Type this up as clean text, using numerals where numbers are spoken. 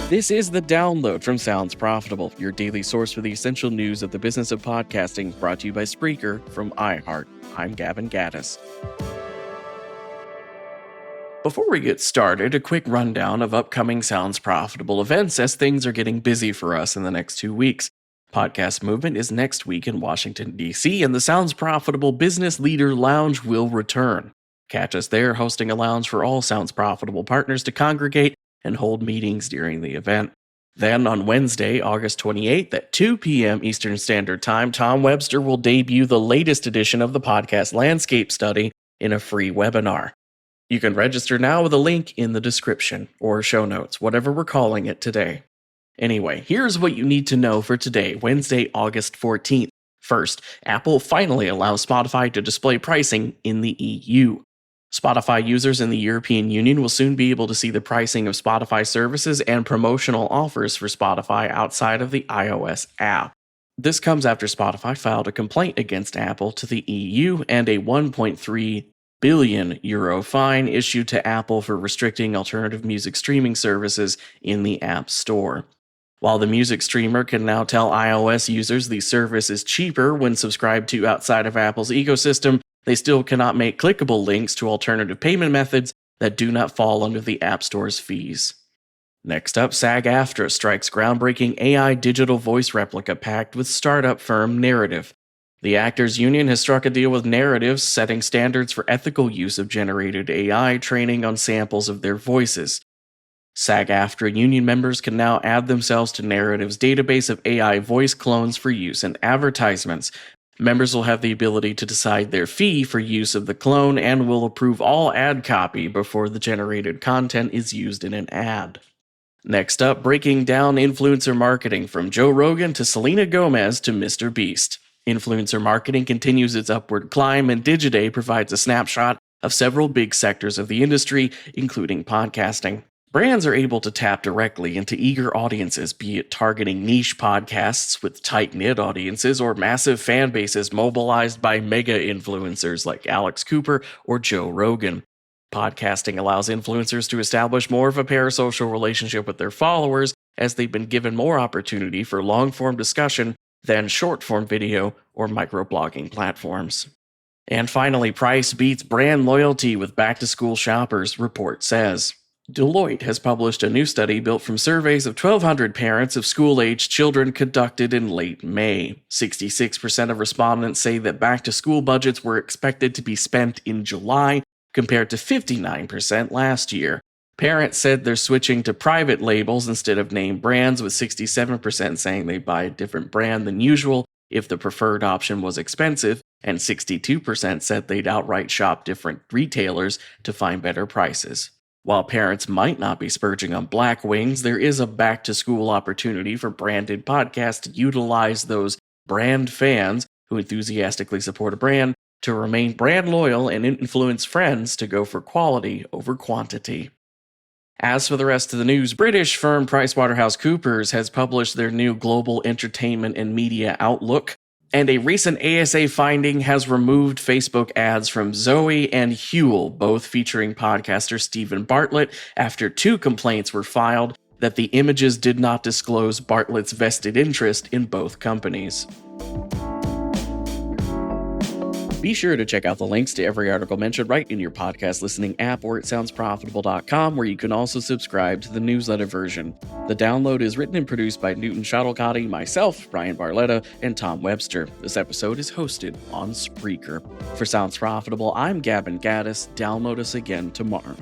This is The Download from Sounds Profitable, your daily source for the essential news of the business of podcasting, brought to you by Spreaker from iHeart. I'm Gavin Gaddis. Before we get started, a quick rundown of upcoming Sounds Profitable events as things are getting busy for us in the next 2 weeks. Podcast Movement is next week in Washington, D.C., and the Sounds Profitable Business Leader Lounge will return. Catch us there, hosting a lounge for all Sounds Profitable partners to congregate and hold meetings during the event. Then on Wednesday, August 28th at 2 p.m. Eastern Standard Time, Tom Webster will debut the latest edition of the Podcast Landscape Study in a free webinar. You can register now with a link in the description or show notes, whatever we're calling it today. Anyway, here's what you need to know for today, Wednesday, August 14th. First, Apple finally allows Spotify to display pricing in the EU. Spotify users in the European Union will soon be able to see the pricing of Spotify services and promotional offers for Spotify outside of the iOS app. This comes after Spotify filed a complaint against Apple to the EU and a 1.3 billion euro fine issued to Apple for restricting alternative music streaming services in the App Store. While the music streamer can now tell iOS users the service is cheaper when subscribed to outside of Apple's ecosystem, they still cannot make clickable links to alternative payment methods that do not fall under the App Store's fees. Next up, SAG-AFTRA strikes groundbreaking AI digital voice replica pact with startup firm Narrative. The Actors Union has struck a deal with Narrative, setting standards for ethical use of generated AI training on samples of their voices. SAG-AFTRA union members can now add themselves to Narrative's database of AI voice clones for use in advertisements. Members will have the ability to decide their fee for use of the clone and will approve all ad copy before the generated content is used in an ad. Next up, breaking down influencer marketing from Joe Rogan to Selena Gomez to Mr. Beast. Influencer marketing continues its upward climb, and Digiday provides a snapshot of several big sectors of the industry, including podcasting. Brands are able to tap directly into eager audiences, be it targeting niche podcasts with tight-knit audiences or massive fan bases mobilized by mega influencers like Alex Cooper or Joe Rogan. Podcasting allows influencers to establish more of a parasocial relationship with their followers, as they've been given more opportunity for long-form discussion than short-form video or microblogging platforms. And finally, price beats brand loyalty with back-to-school shoppers, report says. Deloitte has published a new study built from surveys of 1,200 parents of school-aged children conducted in late May. 66% of respondents say that back-to-school budgets were expected to be spent in July, compared to 59% last year. Parents said they're switching to private labels instead of name brands, with 67% saying they buy a different brand than usual if the preferred option was expensive, and 62% said they'd outright shop different retailers to find better prices. While parents might not be spurging on Black Wings, there is a back-to-school opportunity for branded podcasts to utilize those brand fans who enthusiastically support a brand to remain brand loyal and influence friends to go for quality over quantity. As for the rest of the news, British firm PricewaterhouseCoopers has published their new Global Entertainment and Media Outlook, and a recent ASA finding has removed Facebook ads from Zoe and Huel, both featuring podcaster Stephen Bartlett, after 2 complaints were filed that the images did not disclose Bartlett's vested interest in both companies. Be sure to check out the links to every article mentioned right in your podcast listening app or at soundsprofitable.com, where you can also subscribe to the newsletter version. The Download is written and produced by Newton Shuttlecotti, myself, Brian Barletta, and Tom Webster. This episode is hosted on Spreaker. For Sounds Profitable, I'm Gavin Gaddis. Download us again tomorrow.